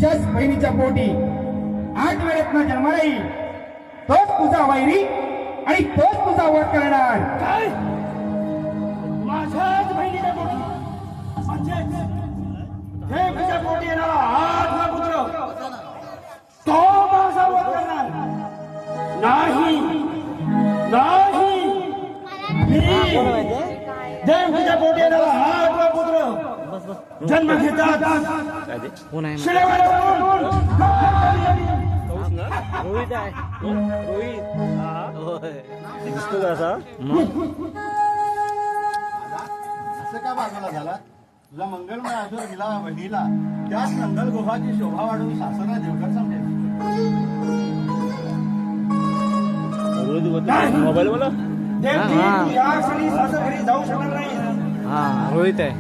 तुझ्याच बहिणीच्या पोटी 8 वेळेत ना जन्माला येईल, तोच तुझा वैरी आणि तोच तुझा वध करणार. काय माझ्याच बहिणीच्या पोटी म्हणजे देवीच्या पोटी येणारा 8वा पुत्र तो माझा वध करणार नाही. नाही मी देवीच्या पोटी येणारा 8वा पुत्र जन्म घेतात शिळेवर रोहित आहे. रोहित दिसतो का असा? असं का बाजूला झाला? तुझा मंगलमय आजूर गेला बहिणीला त्याच मंगल गोहाची शोभा वाढवून सासरा देवकर समजेल. रोहित मोबाईल मला देवकी तू या क्षणी सासरघरी जाऊ शकणार नाही. हा रोहित आहे.